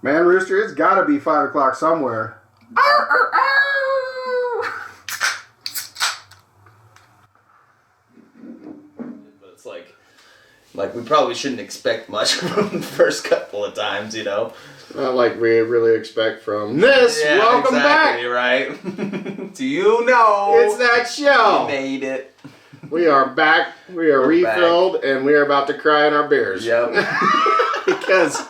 Man, Rooster, it's got to be 5 o'clock somewhere. But it's like we probably shouldn't expect much from the first couple of times, you know? Not like we really expect from this. Yeah, Welcome exactly, back. Right? Do you know? It's that show. We made it. We are back. We're refilled, back. And we are about to cry in our beers. Yep. Because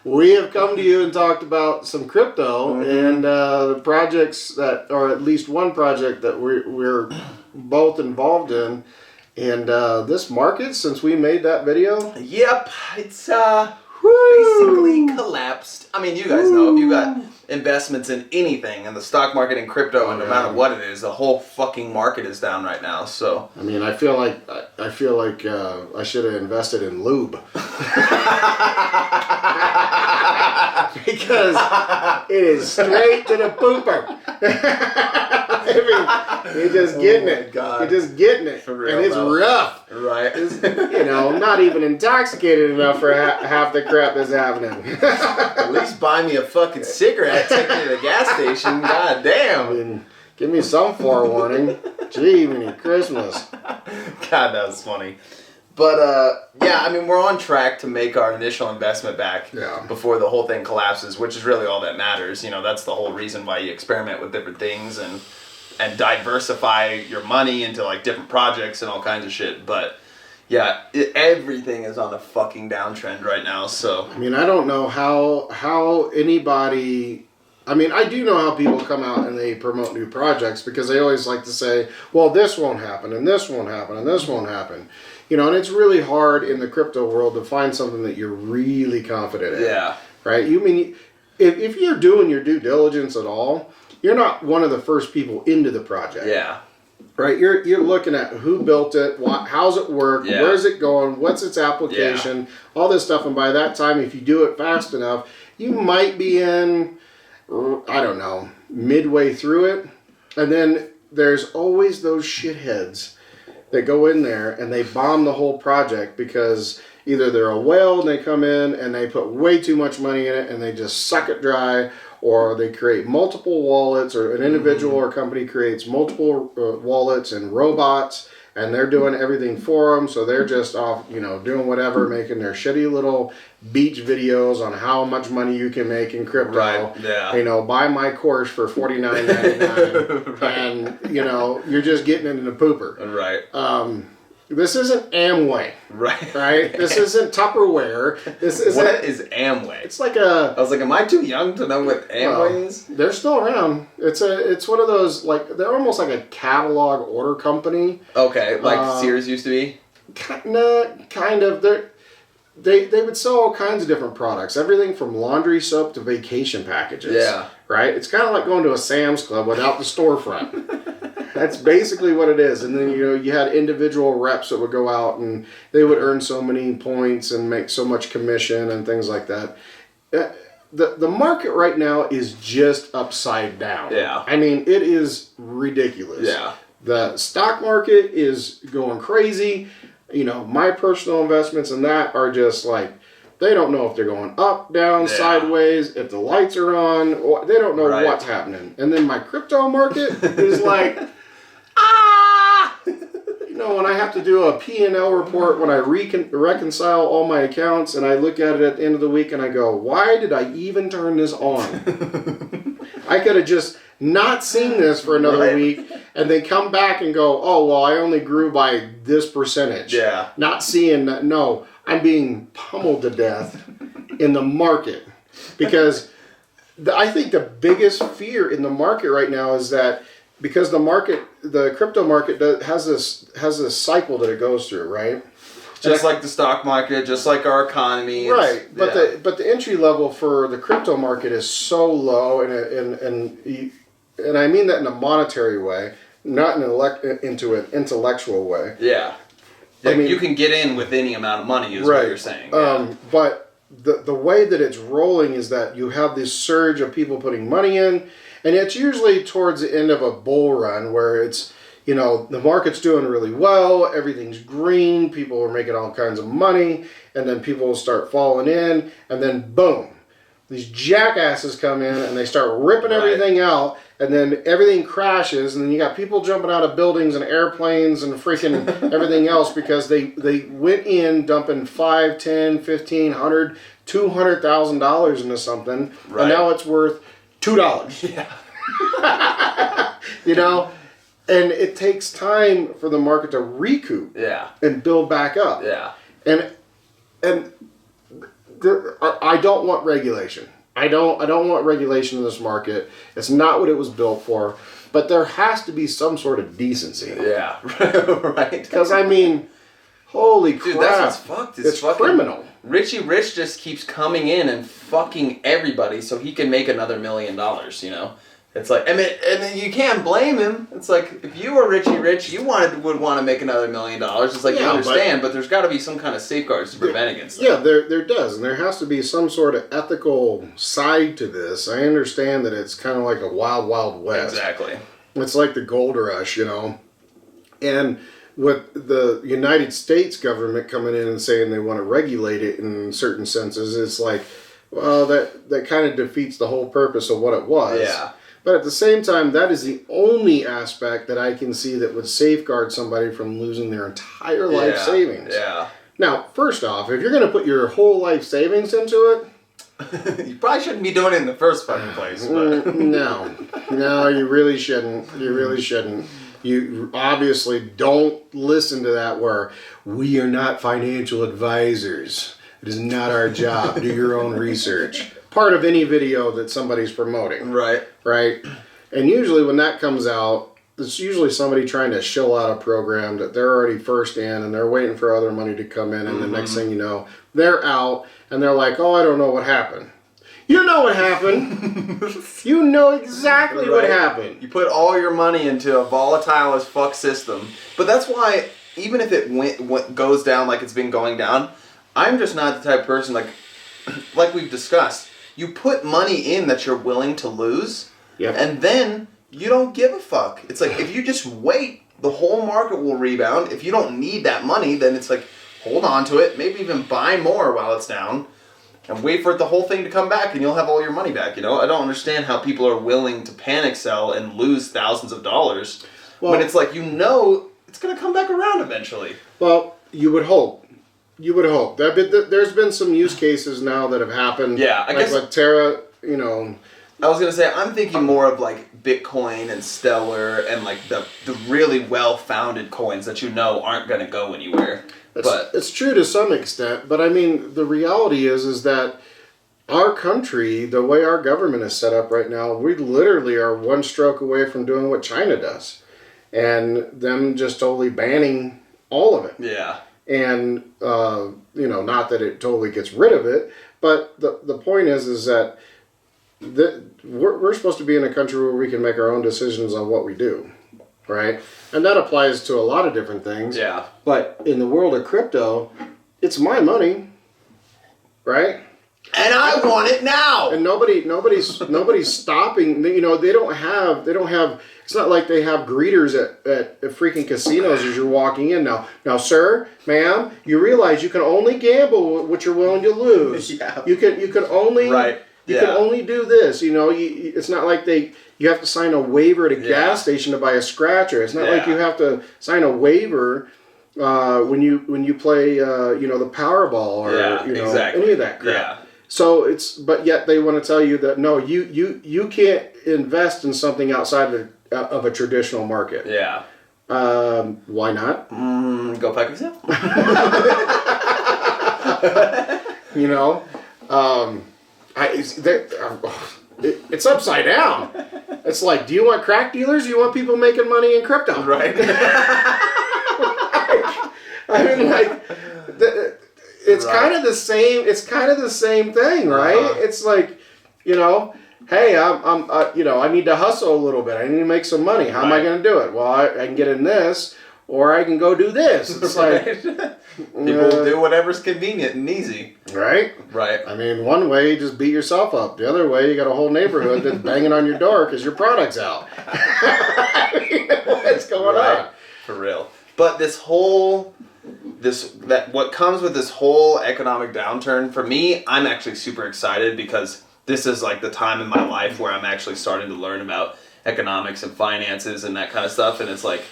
we have come to you and talked about some crypto and the projects that, or at least one project that we're both involved in. And this market, since we made that video. Yep. It's basically collapsed. I mean, you guys know if you got investments in anything, in the stock market and crypto, and no matter what it is, the whole fucking market is down right now. So I mean, I feel like I should have invested in lube because it is straight to the pooper. I mean, you're just getting it. God. You're just getting it, for real, and it's rough. Right. It's, not even intoxicated enough for half the crap that's happening. At least buy me a fucking cigarette, take me to the gas station. God damn. I mean, give me some forewarning. Gee, we need Christmas. God, that was funny. But, yeah, I mean, we're on track to make our initial investment back before the whole thing collapses, which is really all that matters. You know, that's the whole reason why you experiment with different things and diversify your money into, like, different projects and all kinds of shit. But, yeah, everything is on a fucking downtrend right now, so. I mean, I don't know how anybody... I mean, I do know how people come out and they promote new projects because they always like to say, well, this won't happen, and this won't happen, and this won't happen. You know, and it's really hard in the crypto world to find something that you're really confident in. Yeah. Right? You mean, if you're doing your due diligence at all, you're not one of the first people into the project. Yeah. Right? You're looking at who built it, how's it work, where's it going, what's its application, all this stuff. And by that time, if you do it fast enough, you might be in, I don't know, midway through it. And then there's always those shitheads that go in there and they bomb the whole project because either they're a whale and they come in and they put way too much money in it and they just suck it dry, or they create multiple wallets, or an individual or company creates multiple wallets and robots, and they're doing everything for them, so they're just off, doing whatever, making their shitty little beach videos on how much money you can make in crypto. Right, yeah. Buy my course for $49.99, right. And, you're just getting into the pooper. Right. This isn't Amway. Right? This isn't Tupperware. This isn't... What is Amway? It's like a... I was like, am I too young to know what Amway is? They're still around. It's one of those, like, they're almost like a catalog order company. Okay, like Sears used to be? Kind of. They would sell all kinds of different products. Everything from laundry soap to vacation packages. Yeah. Right? It's kind of like going to a Sam's Club without the storefront. That's basically what it is. And then, you had individual reps that would go out and they would earn so many points and make so much commission and things like that. The market right now is just upside down. Yeah. I mean, it is ridiculous. Yeah. The stock market is going crazy. My personal investments in that are just like, they don't know if they're going up, down, sideways, if the lights are on. Or they don't know what's happening. And then my crypto market is like, when I have to do a P&L report, when I reconcile all my accounts and I look at it at the end of the week and I go, why did I even turn this on? I could have just not seen this for another week and then come back and go, oh, well, I only grew by this percentage. Yeah. Not seeing that. No, I'm being pummeled to death in the market because I think the biggest fear in the market right now is that because the crypto market has this cycle that it goes through, right? Just like the stock market, just like our economy. Right, but the entry level for the crypto market is so low, and I mean that in a monetary way, not into an intellectual way. Yeah. I mean, you can get in with any amount of money, is what you're saying. But the way that it's rolling is that you have this surge of people putting money in, and it's usually towards the end of a bull run where it's, the market's doing really well, everything's green, people are making all kinds of money, and then people start falling in, and then boom, these jackasses come in and they start ripping everything out, and then everything crashes, and then you got people jumping out of buildings and airplanes and freaking everything else because they went in dumping $5, $10, $15, $100, $200,000 into something, and now it's worth $2. Yeah. You know, and it takes time for the market to recoup. And build back up. And I don't want regulation. I don't want regulation in this market. It's not what it was built for. But there has to be some sort of decency. Yeah, right. Because I mean, holy crap! Dude, that's what's fucked. It's criminal. Richie Rich just keeps coming in and fucking everybody so he can make another $1 million. You know. It's like, and you can't blame him. It's like, if you were Richie Rich, you would want to make another $1 million. It's like, you understand, but there's got to be some kind of safeguards to prevent against that. Yeah, there does. And there has to be some sort of ethical side to this. I understand that it's kind of like a wild, wild west. Exactly. It's like the gold rush, you know. And with the United States government coming in and saying they want to regulate it in certain senses, it's like, well, that kind of defeats the whole purpose of what it was. Yeah. But at the same time, that is the only aspect that I can see that would safeguard somebody from losing their entire life savings. Yeah. Now, first off, if you're going to put your whole life savings into it, you probably shouldn't be doing it in the first fucking place. But. No, you really shouldn't. You really shouldn't. You obviously don't listen to that where we are not financial advisors. It is not our job. Do your own research. Part of any video that somebody's promoting. Right. And usually when that comes out, it's usually somebody trying to shill out a program that they're already first in and they're waiting for other money to come in, and the next thing you know, they're out and they're like, oh, I don't know what happened. You know what happened. You know exactly what happened. You put all your money into a volatile as fuck system. But that's why, even if it goes down like it's been going down, I'm just not the type of person, like we've discussed. You put money in that you're willing to lose, and then you don't give a fuck. It's like, if you just wait, the whole market will rebound. If you don't need that money, then it's like, hold on to it, maybe even buy more while it's down, and wait for the whole thing to come back, and you'll have all your money back, you know? I don't understand how people are willing to panic sell and lose thousands of dollars when it's like, you know, it's going to come back around eventually. Well, you would hope. You would hope. There's been some use cases now that have happened. Yeah, I guess. Like Terra, you know. I was going to say, I'm thinking more of like Bitcoin and Stellar and like the really well-founded coins that you know aren't going to go anywhere. It's true to some extent, but I mean, the reality is that our country, the way our government is set up right now, we literally are one stroke away from doing what China does. And them just totally banning all of it. Yeah. And, you know, not that it totally gets rid of it, but the point is that we're supposed to be in a country where we can make our own decisions on what we do, right? And that applies to a lot of different things. Yeah. But in the world of crypto, it's my money, right? And I want it now. And nobody's stopping. You know, they don't have. It's not like they have greeters at freaking casinos as you're walking in. Now, sir, ma'am, you realize you can only gamble what you're willing to lose. Yeah. You can only You can only do this. You know, it's not like you have to sign a waiver at a gas station to buy a scratcher. It's not like you have to sign a waiver when you play you know, the Powerball or you know, any of that crap. Yeah. So but yet they want to tell you that no, you can't invest in something outside of a traditional market. Yeah. Why not? Go fuck yourself. You know, it's upside down. It's like, do you want crack dealers? Or you want people making money in crypto? Right. I mean, like, it's kind of the same. It's kind of the same thing, right? It's like, you know, hey, I'm you know, I need to hustle a little bit. I need to make some money. How am I going to do it? Well, I can get in this, or I can go do this. It's like people do whatever's convenient and easy. Right. I mean, one way you just beat yourself up. The other way, you got a whole neighborhood that's banging on your door because your product's out. I mean, what's going on? For real. But what comes with this whole economic downturn, for me, I'm actually super excited because this is like the time in my life where I'm actually starting to learn about economics and finances and that kind of stuff. And it's like,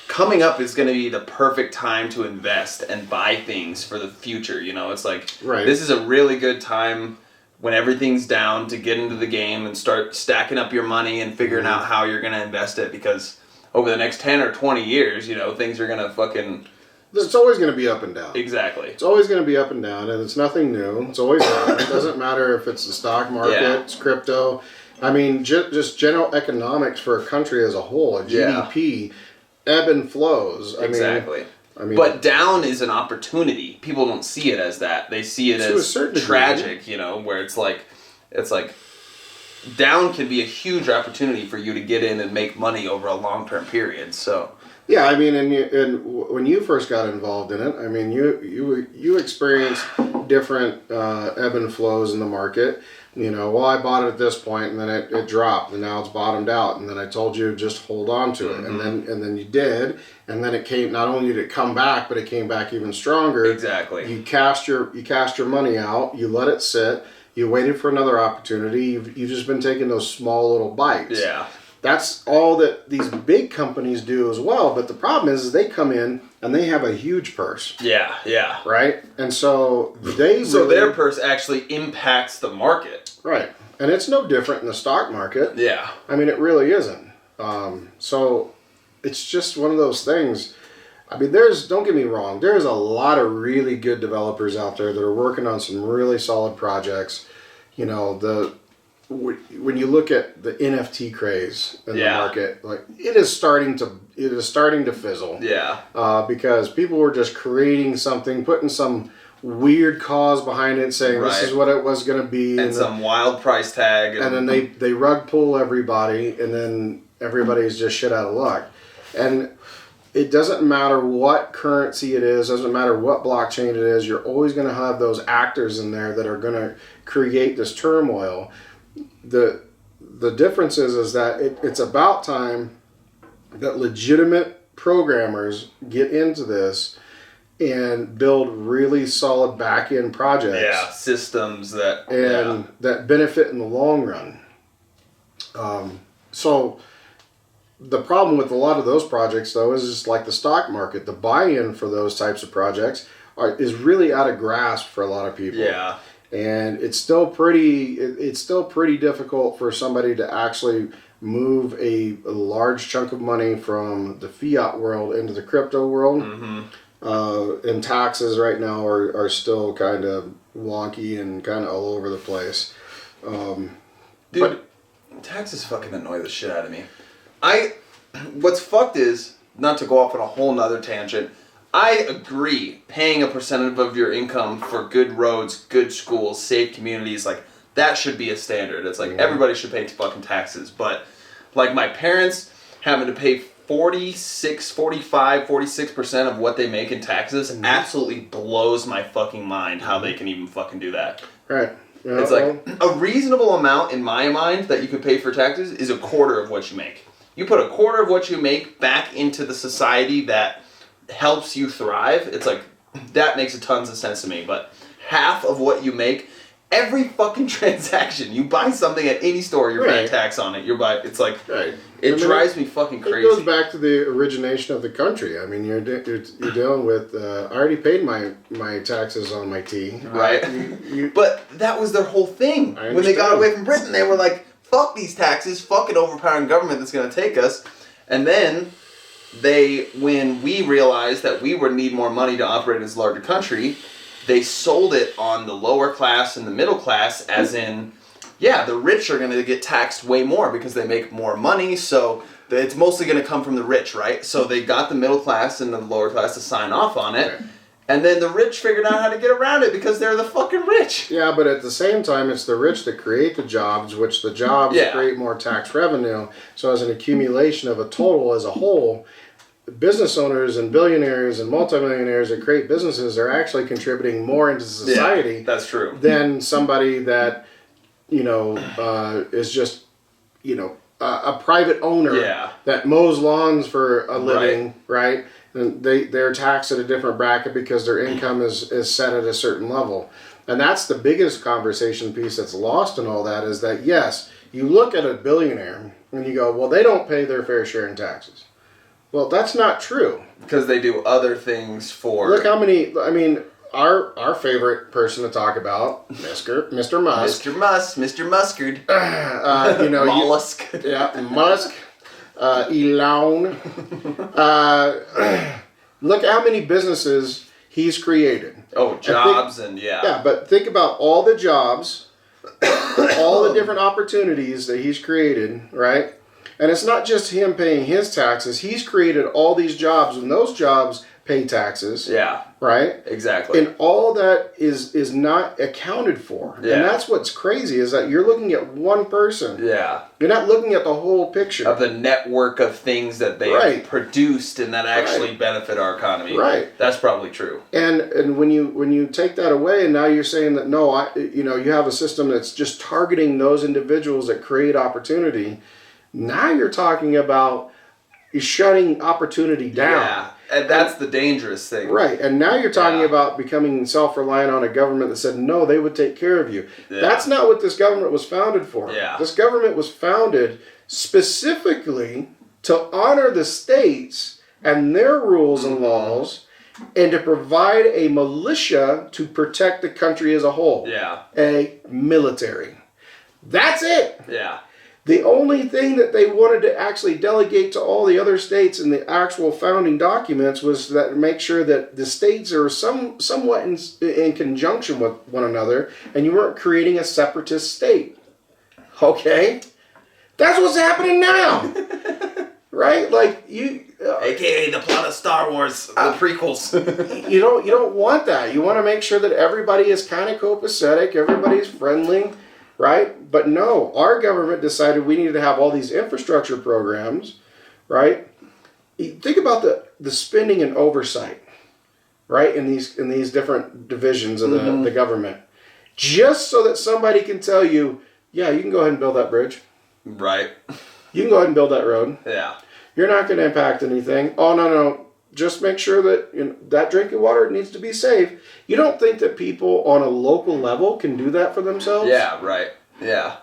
coming up is going to be the perfect time to invest and buy things for the future. You know, it's like, this is a really good time when everything's down to get into the game and start stacking up your money and figuring out how you're going to invest it, because over the next 10 or 20 years, you know, things are going to fucking... It's always going to be up and down. Exactly. It's always going to be up and down, and it's nothing new. It's always down. It doesn't matter if it's the stock market, it's crypto. I mean, just general economics for a country as a whole, a GDP, ebb and flows. I mean, but down is an opportunity. People don't see it as that. They see it as tragic, you know, where it's like down can be a huge opportunity for you to get in and make money over a long-term period. So yeah, I mean, and when you first got involved in it, I mean, you experienced different ebb and flows in the market. You know, well, I bought it at this point, and then it dropped, and now it's bottomed out, and then I told you just hold on to it, and then you did, and then it came. Not only did it come back, but it came back even stronger. Exactly. You cashed your money out. You let it sit. You waited for another opportunity. You've just been taking those small little bites. Yeah. That's all that these big companies do as well. But the problem is they come in and they have a huge purse. Yeah, yeah. Right? And so their purse actually impacts the market. Right. And it's no different in the stock market. Yeah. I mean, it really isn't. So it's just one of those things. I mean, don't get me wrong, there's a lot of really good developers out there that are working on some really solid projects. You know, when you look at the NFT craze in the market, like it is starting to fizzle. Yeah. Because people were just creating something, putting some weird cause behind it, saying this is what it was going to be, and some wild price tag, and then they rug pull everybody, and then everybody's just shit out of luck. And it doesn't matter what currency it is, doesn't matter what blockchain it is, you're always going to have those actors in there that are going to create this turmoil. The difference is that it's about time that legitimate programmers get into this and build really solid back-end projects. Yeah, systems that benefit in the long run. So the problem with a lot of those projects, though, is just like the stock market. The buy-in for those types of projects is really out of grasp for a lot of people. Yeah. And it's still pretty difficult for somebody to actually move a large chunk of money from the fiat world into the crypto world. Mm-hmm. And taxes right now are still kind of wonky and kind of all over the place. Dude, taxes fucking annoy the shit out of me. What's fucked is, not to go off on a whole nother tangent, I agree paying a percentage of your income for good roads, good schools, safe communities, like that should be a standard. It's like everybody should pay fucking taxes. But like my parents having to pay 46% of what they make in taxes absolutely blows my fucking mind how they can even fucking do that. Right. Yeah, it's like a reasonable amount in my mind that you could pay for taxes is a quarter of what you make. You put a quarter of what you make back into the society that helps you thrive. It's like, that makes a tons of sense to me. But half of what you make, every fucking transaction, you buy something at any store, you're paying tax on it. It's like, it drives me fucking crazy. It goes back to the origination of the country. I mean, you're dealing with, I already paid my taxes on my tea. Right. But that was their whole thing. When they got away from Britain, they were like, fuck these taxes, fuck an overpowering government that's going to take us. And then when we realized that we would need more money to operate as a larger country, they sold it on the lower class and the middle class, as in, the rich are going to get taxed way more because they make more money, so it's mostly going to come from the rich, right? So they got the middle class and the lower class to sign off on it, and then the rich figured out how to get around it because they're the fucking rich. Yeah, but at the same time, it's the rich that create the jobs, which the jobs create more tax revenue. So as an accumulation of a total as a whole, business owners and billionaires and multimillionaires that create businesses are actually contributing more into society. That's true. Than somebody that, is just, a private owner that mows lawns for a living, right? And they're taxed at a different bracket because their income is set at a certain level. And that's the biggest conversation piece that's lost in all that is that, yes, you look at a billionaire and you go, well, they don't pay their fair share in taxes. Well, that's not true. Because they do other things for... Look how many, I mean, our favorite person to talk about, Mr. Musk. Mr. Mustard. Mollusk. Musk. Elon. Look how many businesses he's created. Oh, jobs Yeah, but think about all the jobs, all the different opportunities that he's created, right? And it's not just him paying his taxes. He's created all these jobs, and those jobs pay taxes. Yeah. Right? Exactly. And all that is not accounted for. Yeah. And that's what's crazy is that you're looking at one person. Yeah. You're not looking at the whole picture. Of the network of things that they have produced and that actually benefit our economy. Right. That's probably true. And when you take that away and now you're saying that no, you have a system that's just targeting those individuals that create opportunity. Now you're talking about shutting opportunity down. Yeah. And that's the dangerous thing. Right. And now you're talking about becoming self-reliant on a government that said, no, they would take care of you. Yeah. That's not what this government was founded for. Yeah. This government was founded specifically to honor the states and their rules and laws and to provide a militia to protect the country as a whole. Yeah. A military. That's it. Yeah. The only thing that they wanted to actually delegate to all the other states in the actual founding documents was that make sure that the states are somewhat in conjunction with one another, and you weren't creating a separatist state. Okay? That's what's happening now. Right? Like you AKA the plot of Star Wars, the prequels. you don't want that. You want to make sure that everybody is kind of copacetic, everybody's friendly. Right? But no, our government decided we needed to have all these infrastructure programs, right? Think about the spending and oversight, right, in these different divisions of the government. Just so that somebody can tell you, yeah, you can go ahead and build that bridge. Right. You can go ahead and build that road. Yeah. You're not going to impact anything. Oh, no. Just make sure that that drinking water needs to be safe. You don't think that people on a local level can do that for themselves? Yeah, right. Yeah.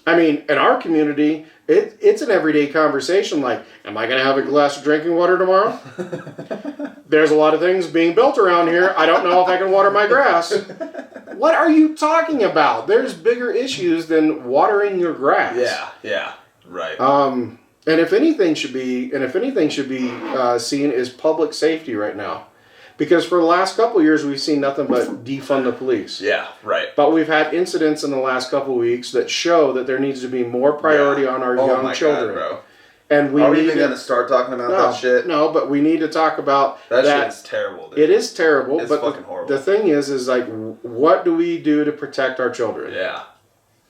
I mean, in our community, it's an everyday conversation like, am I going to have a glass of drinking water tomorrow? There's a lot of things being built around here. I don't know if I can water my grass. What are you talking about? There's bigger issues than watering your grass. Yeah, right. And if anything should be seen as public safety right now, because for the last couple of years we've seen nothing but defund the police. Yeah, right. But we've had incidents in the last couple of weeks that show that there needs to be more priority on our young children. God, bro. And we are we even going to start talking about that shit? No, but we need to talk about that. That shit is terrible, dude. It is terrible. It's but fucking horrible. The thing is like, what do we do to protect our children? Yeah.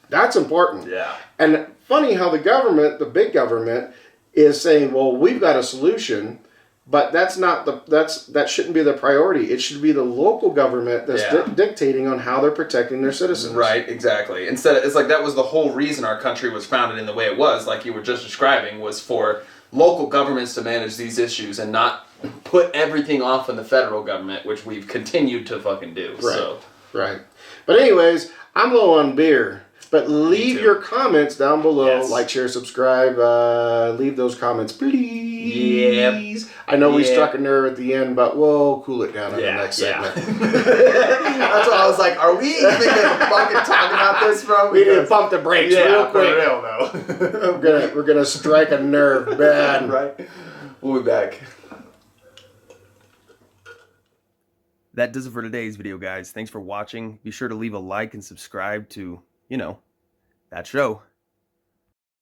That's important. Yeah. And funny how the big government, is saying, well, we've got a solution, but that shouldn't be the priority. It should be the local government that's dictating on how they're protecting their citizens. Right, exactly. Instead, it's like that was the whole reason our country was founded in the way it was, like you were just describing, was for local governments to manage these issues and not put everything off on the federal government, which we've continued to fucking do. Right. So. Right. But anyways, I'm low on beer. But leave your comments down below. Yes. Like, share, subscribe. Leave those comments, please. Yep. I know we struck a nerve at the end, but we'll cool it down in the next segment. That's what I was like, are we even going to fucking talk about this, bro? We need to pump the brakes real quick. For real, though. We're gonna strike a nerve bad. Right. We'll be back. That does it for today's video, guys. Thanks for watching. Be sure to leave a like and subscribe to, that show.